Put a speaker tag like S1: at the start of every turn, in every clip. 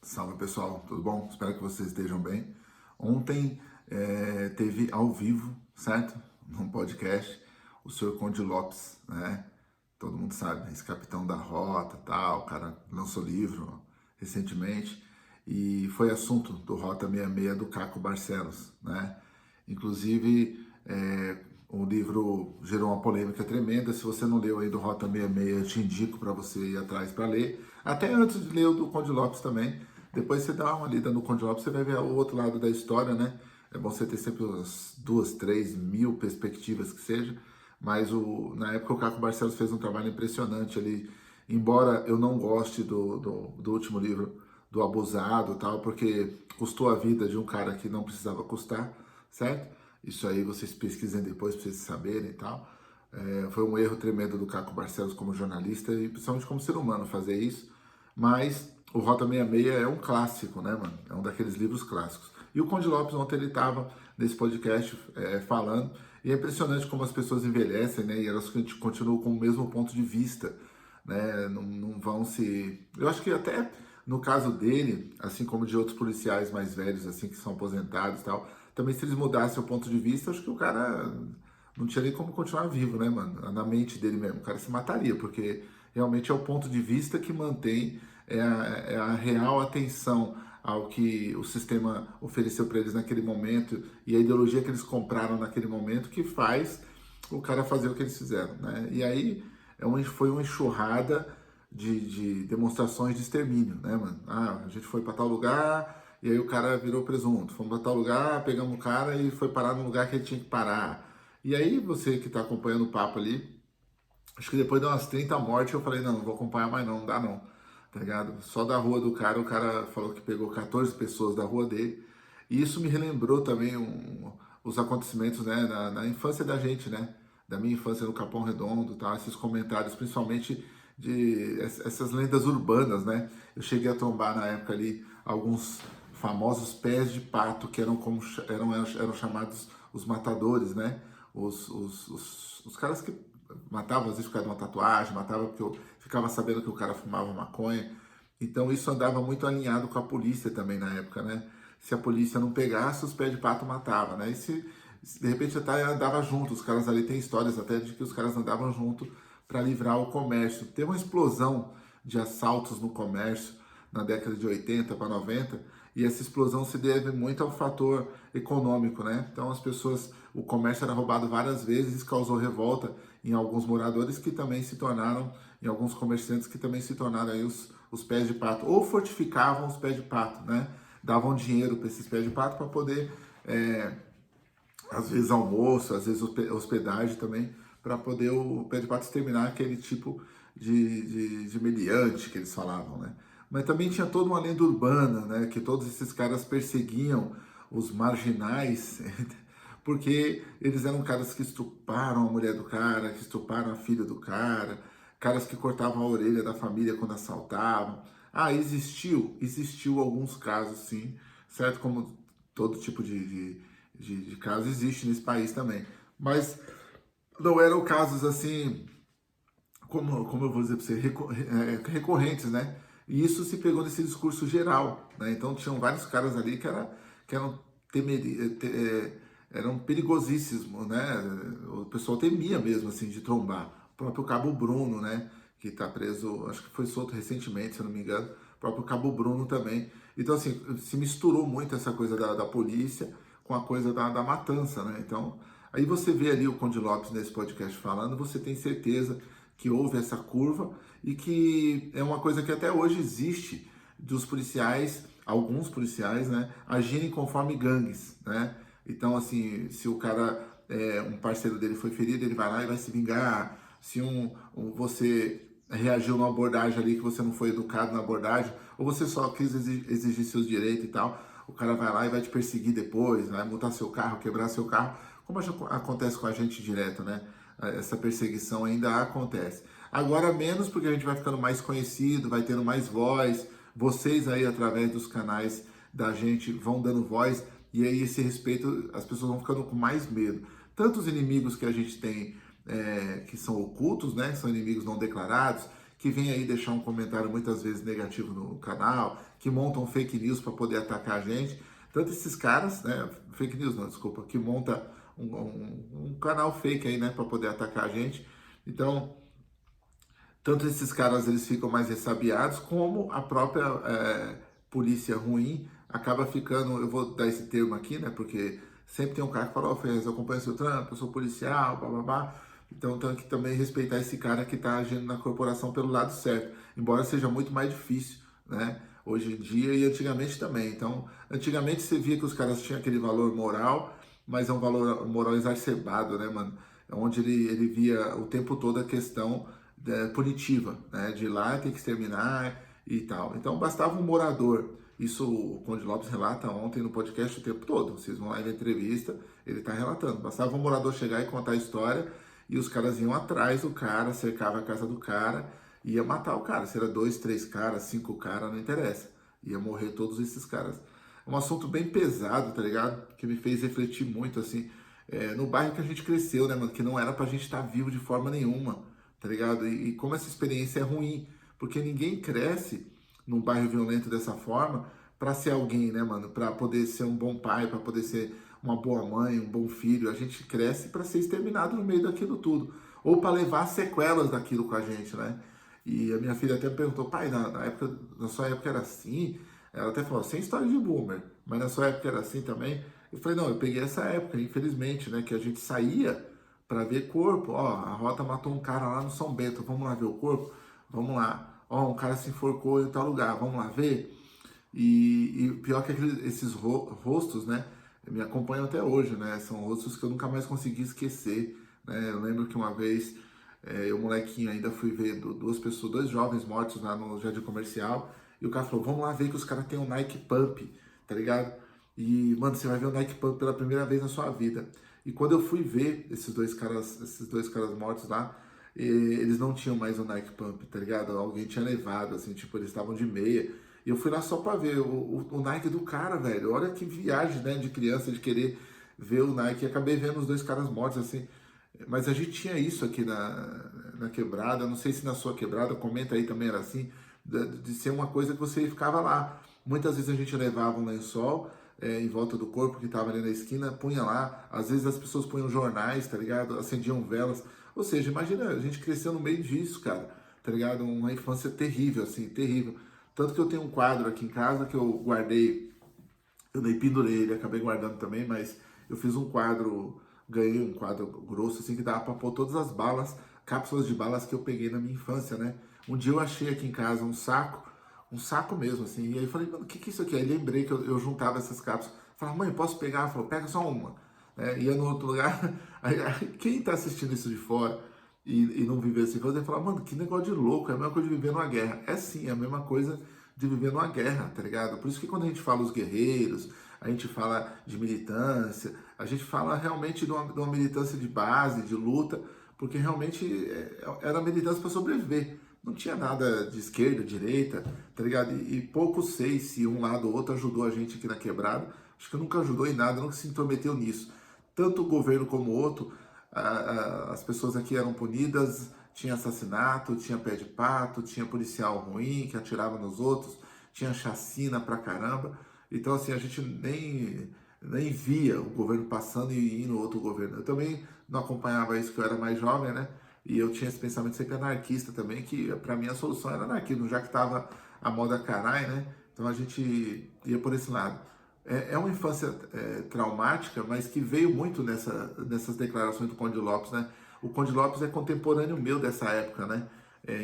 S1: Salve pessoal, tudo bom? Espero que vocês estejam bem. Ontem teve ao vivo, certo? Num podcast, o senhor Conde Lopes, né? Todo mundo sabe, esse capitão da rota, tal, o cara lançou livro recentemente e foi assunto do Rota 66 do Caco Barcelos, né? Inclusive, o livro gerou uma polêmica tremenda. Se você não leu aí do Rota 66, eu te indico para você ir atrás para ler. Até antes de ler o do Conde Lopes também. Depois você dá uma lida no Conde Lopes, você vai ver o outro lado da história, né? É bom você ter sempre umas 2, 3 mil perspectivas que seja. Mas na época o Caco Barcelos fez um trabalho impressionante ali. Embora eu não goste do último livro, do Abusado e tal, porque custou a vida de um cara que não precisava custar, certo? Isso aí vocês pesquisem depois para vocês saberem e tal. Foi um erro tremendo do Caco Barcelos como jornalista e principalmente como ser humano fazer isso. Mas o Rota 66 é um clássico, né, mano? É um daqueles livros clássicos. E o Conde Lopes ontem ele estava nesse podcast falando, e é impressionante como as pessoas envelhecem, né? E elas continuam com o mesmo ponto de vista, né? Não vão se... Eu acho que até no caso dele, assim como de outros policiais mais velhos, assim, que são aposentados e tal, também se eles mudassem o ponto de vista, acho que o cara não tinha nem como continuar vivo, né, mano? Na mente dele mesmo, o cara se mataria, porque realmente é o ponto de vista que mantém a real atenção ao que o sistema ofereceu para eles naquele momento e a ideologia que eles compraram naquele momento que faz o cara fazer o que eles fizeram, né? E aí foi uma enxurrada de demonstrações de extermínio, né, mano? Ah, a gente foi para tal lugar e aí o cara virou presunto. Fomos para tal lugar, pegamos o cara e foi parar no lugar que ele tinha que parar. E aí você que está acompanhando o papo ali, acho que depois de umas 30 mortes eu falei, não, não vou acompanhar mais não dá não, tá ligado? Só da rua do cara, o cara falou que pegou 14 pessoas da rua dele. E isso me relembrou também os acontecimentos, né, na infância da gente, né? Da minha infância no Capão Redondo, tá? Esses comentários, principalmente de essas lendas urbanas, né? Eu cheguei a tombar na época ali alguns famosos pés de pato, que eram como eram chamados os matadores, né? Os caras que matavam, às vezes por causa de uma tatuagem, matava porque eu ficava sabendo que o cara fumava maconha. Então isso andava muito alinhado com a polícia também na época, né? Se a polícia não pegasse, os pés de pato matava, né? E se de repente até andava junto, os caras ali tem histórias até de que os caras andavam junto para livrar o comércio. Teve uma explosão de assaltos no comércio na década de 80 para 90, e essa explosão se deve muito ao fator econômico, né? Então as pessoas, o comércio era roubado várias vezes, isso causou revolta em alguns moradores que também se tornaram, em alguns comerciantes que também se tornaram aí os pés de pato, ou fortificavam os pés de pato, né? Davam dinheiro para esses pés de pato para poder, às vezes almoço, às vezes hospedagem também, para poder o pé de pato exterminar aquele tipo de meliante que eles falavam, né? Mas também tinha toda uma lenda urbana, né? Que todos esses caras perseguiam os marginais, porque eles eram caras que estupraram a mulher do cara, que estupraram a filha do cara, caras que cortavam a orelha da família quando assaltavam. Ah, existiu alguns casos, sim, certo? Como todo tipo de caso existe nesse país também. Mas não eram casos assim, como eu vou dizer para você, recorrentes, né? E isso se pegou nesse discurso geral, né? Então tinham vários caras ali que eram, eram perigosíssimos, né? O pessoal temia mesmo, assim, de trombar. O próprio Cabo Bruno, né? Que está preso, acho que foi solto recentemente, se eu não me engano. O próprio Cabo Bruno também. Então, assim, se misturou muito essa coisa da polícia com a coisa da matança, né? Então, aí você vê ali o Conde Lopes nesse podcast falando, você tem certeza que houve essa curva e que é uma coisa que até hoje existe dos policiais, alguns policiais, né, agirem conforme gangues, né? Então, assim, se o cara, um parceiro dele foi ferido, ele vai lá e vai se vingar. Se você reagiu numa abordagem ali que você não foi educado na abordagem, ou você só quis exigir seus direitos e tal, o cara vai lá e vai te perseguir depois, vai multar seu carro, quebrar seu carro, como acontece com a gente direto, né? Essa perseguição ainda acontece. Agora menos porque a gente vai ficando mais conhecido, vai tendo mais voz, vocês aí através dos canais da gente vão dando voz e aí esse respeito as pessoas vão ficando com mais medo. Tanto os inimigos que a gente tem que são ocultos, né? São inimigos não declarados, que vem aí deixar um comentário muitas vezes negativo no canal, que montam fake news para poder atacar a gente. Tanto esses caras, né, fake news não, desculpa, que monta um canal fake aí, né, para poder atacar a gente. Então, tanto esses caras eles ficam mais ressabiados, como a própria polícia ruim acaba ficando, eu vou dar esse termo aqui, né, porque sempre tem um cara que fala, ó, Ferrez, eu acompanho seu trampo, eu sou policial, blá blá blá. Então tem que também respeitar esse cara que está agindo na corporação pelo lado certo, embora seja muito mais difícil, né, hoje em dia e antigamente também. Então, antigamente você via que os caras tinham aquele valor moral, mas é um valor moral exacerbado, né, mano, onde ele via o tempo todo a questão punitiva, né, de ir lá ter que exterminar e tal. Então bastava um morador, isso o Conde Lopes relata ontem no podcast o tempo todo, vocês vão lá na entrevista, ele está relatando, bastava um morador chegar e contar a história e os caras iam atrás do cara, cercava a casa do cara, ia matar o cara, se era 2, 3 caras, 5 caras, não interessa, ia morrer todos esses caras. É um assunto bem pesado, tá ligado? Que me fez refletir muito, assim, no bairro que a gente cresceu, né, mano, que não era pra gente estar vivo de forma nenhuma, tá ligado? E como essa experiência é ruim, porque ninguém cresce num bairro violento dessa forma para ser alguém, né, mano? Para poder ser um bom pai, para poder ser uma boa mãe, um bom filho. A gente cresce para ser exterminado no meio daquilo tudo, ou para levar sequelas daquilo com a gente, né? E a minha filha até perguntou, pai, na sua época era assim? Ela até falou, sem história de boomer, mas na sua época era assim também? Eu falei, não, eu peguei essa época, infelizmente, né, que a gente saía para ver corpo. Ó, a Rota matou um cara lá no São Bento, vamos lá ver o corpo? Vamos lá. Ó, um cara se enforcou em tal lugar, vamos lá ver? E pior que esses rostos, né, me acompanham até hoje, né? São rostos que eu nunca mais consegui esquecer, né? Eu lembro que uma vez, eu molequinho ainda fui ver duas pessoas, 2 jovens mortos lá no Jardim Comercial, e o cara falou, vamos lá ver que os caras têm um Nike Pump, tá ligado? E, mano, você vai ver o Nike Pump pela primeira vez na sua vida. E quando eu fui ver esses dois caras mortos lá, eles não tinham mais o Nike Pump, tá ligado? Alguém tinha levado, assim, tipo, eles estavam de meia. E eu fui lá só pra ver o Nike do cara, velho. Olha que viagem, né, de criança, de querer ver o Nike. E acabei vendo os 2 caras mortos, assim. Mas a gente tinha isso aqui na quebrada. Não sei se na sua quebrada, comenta aí também era assim, de ser uma coisa que você ficava lá. Muitas vezes a gente levava um lençol em volta do corpo que estava ali na esquina, punha lá. Às vezes as pessoas punham jornais, tá ligado? Acendiam velas. Ou seja, imagina, a gente cresceu no meio disso, cara, tá ligado? Uma infância terrível, assim, terrível. Tanto que eu tenho um quadro aqui em casa que eu guardei, eu nem pendurei ele, acabei guardando também, mas eu fiz um quadro, ganhei um quadro grosso, assim, que dava pra pôr todas as balas, cápsulas de balas que eu peguei na minha infância, né? Um dia eu achei aqui em casa um saco mesmo, assim, e aí eu falei, mano, o que que é isso aqui? Aí lembrei que eu juntava essas cápsulas, falava, mãe, posso pegar? Ela falou, pega só uma. Ia no outro lugar, aí, quem tá assistindo isso de fora e não viver assim, você fala, mano, que negócio de louco, é a mesma coisa de viver numa guerra. É sim, é a mesma coisa de viver numa guerra, tá ligado? Por isso que quando a gente fala os guerreiros, a gente fala de militância, a gente fala realmente de uma militância de base, de luta, porque realmente era militância para sobreviver. Não tinha nada de esquerda, direita, tá ligado? E pouco sei se um lado ou outro ajudou a gente aqui na quebrada. Acho que nunca ajudou em nada, nunca se intrometeu nisso. Tanto o governo como o outro, as pessoas aqui eram punidas, tinha assassinato, tinha pé de pato, tinha policial ruim que atirava nos outros, tinha chacina pra caramba. Então, assim, a gente nem via o governo passando e indo outro governo. Eu também não acompanhava isso, que eu era mais jovem, né? E eu tinha esse pensamento sempre anarquista também, que pra mim a solução era anarquismo, já que tava a moda carai, né? Então a gente ia por esse lado. É uma infância traumática, mas que veio muito nessas declarações do Conde Lopes, né? O Conde Lopes é contemporâneo meu dessa época, né?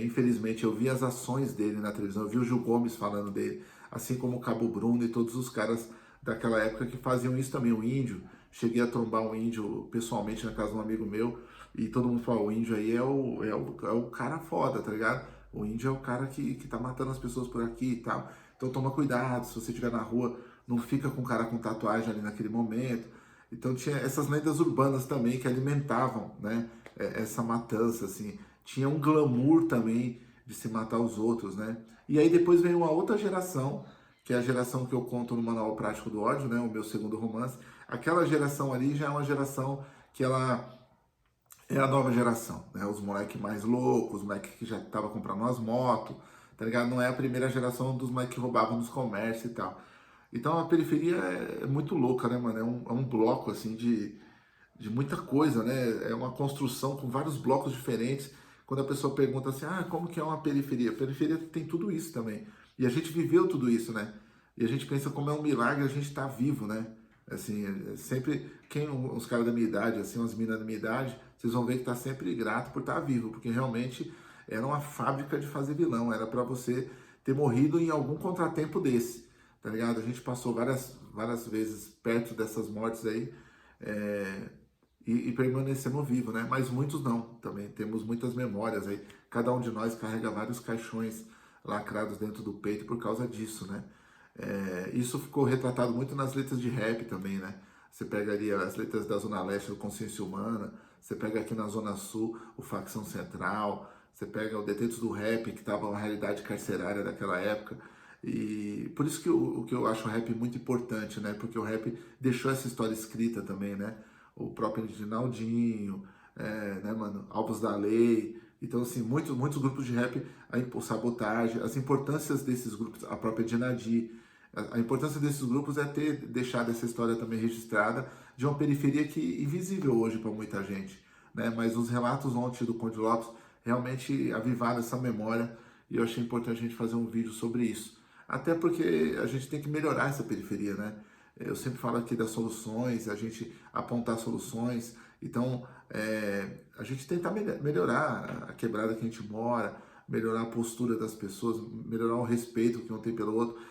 S1: Infelizmente, eu vi as ações dele na televisão, eu vi o Gil Gomes falando dele, assim como o Cabo Bruno e todos os caras daquela época que faziam isso também. O índio, cheguei a trombar um índio pessoalmente na casa de um amigo meu, e todo mundo fala, o índio aí é o cara foda, tá ligado? O índio é o cara que tá matando as pessoas por aqui e tal. Então toma cuidado, se você estiver na rua, não fica com o cara com tatuagem ali naquele momento. Então tinha essas lendas urbanas também que alimentavam, né, essa matança, assim. Tinha um glamour também de se matar os outros, né? E aí depois veio uma outra geração, que é a geração que eu conto no Manual Prático do Ódio, né, o meu segundo romance. Aquela geração ali já é uma geração que é a nova geração, né? Os moleques mais loucos, os moleques que já tava comprando umas motos, tá ligado? Não é a primeira geração dos moleques que roubavam nos comércios e tal. Então a periferia é muito louca, né, mano? É um bloco, assim, de muita coisa, né? É uma construção com vários blocos diferentes. Quando a pessoa pergunta assim, ah, como que é uma periferia? Periferia tem tudo isso também. E a gente viveu tudo isso, né? E a gente pensa como é um milagre a gente estar vivo, né? Assim, sempre, os caras da minha idade, assim, as minas da minha idade, vocês vão ver que tá sempre grato por estar vivo, porque realmente era uma fábrica de fazer vilão, era para você ter morrido em algum contratempo desse, tá ligado? A gente passou várias vezes perto dessas mortes aí, é, e permanecemos vivos, né? Mas muitos não, também temos muitas memórias aí. Cada um de nós carrega vários caixões lacrados dentro do peito por causa disso, né? Isso ficou retratado muito nas letras de rap também, né? Você pega ali as letras da Zona Leste do Consciência Humana, você pega aqui na Zona Sul o Facção Central, você pega o Detentos do Rap, que estava na realidade carcerária daquela época. E por isso que o que eu acho o rap muito importante, né? Porque o rap deixou essa história escrita também, né? O próprio Reginaldinho, né, mano? Alvos da Lei. Então, assim, muitos grupos de rap, o Sabotagem, as importâncias desses grupos, a própria Dinadi, a importância desses grupos é ter deixado essa história também registrada de uma periferia que invisível hoje para muita gente, né? Mas os relatos ontem do Conde Lopes realmente avivaram essa memória e eu achei importante a gente fazer um vídeo sobre isso. Até porque a gente tem que melhorar essa periferia, né? Eu sempre falo aqui das soluções, a gente apontar soluções. Então, a gente tentar melhorar a quebrada que a gente mora, melhorar a postura das pessoas, melhorar o respeito que um tem pelo outro.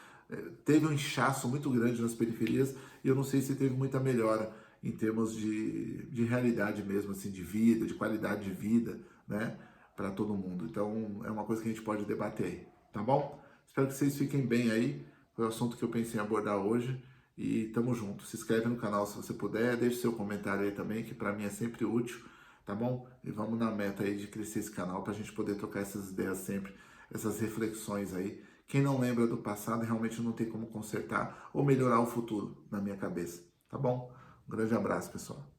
S1: Teve um inchaço muito grande nas periferias e eu não sei se teve muita melhora em termos de realidade mesmo, assim, de vida, de qualidade de vida, né, para todo mundo. Então, é uma coisa que a gente pode debater aí, tá bom? Espero que vocês fiquem bem aí. Foi o assunto que eu pensei em abordar hoje. E tamo junto. Se inscreve no canal se você puder, deixe seu comentário aí também, que para mim é sempre útil, tá bom? E vamos na meta aí de crescer esse canal para a gente poder trocar essas ideias sempre, essas reflexões aí. Quem não lembra do passado realmente não tem como consertar ou melhorar o futuro na minha cabeça, tá bom? Um grande abraço, pessoal.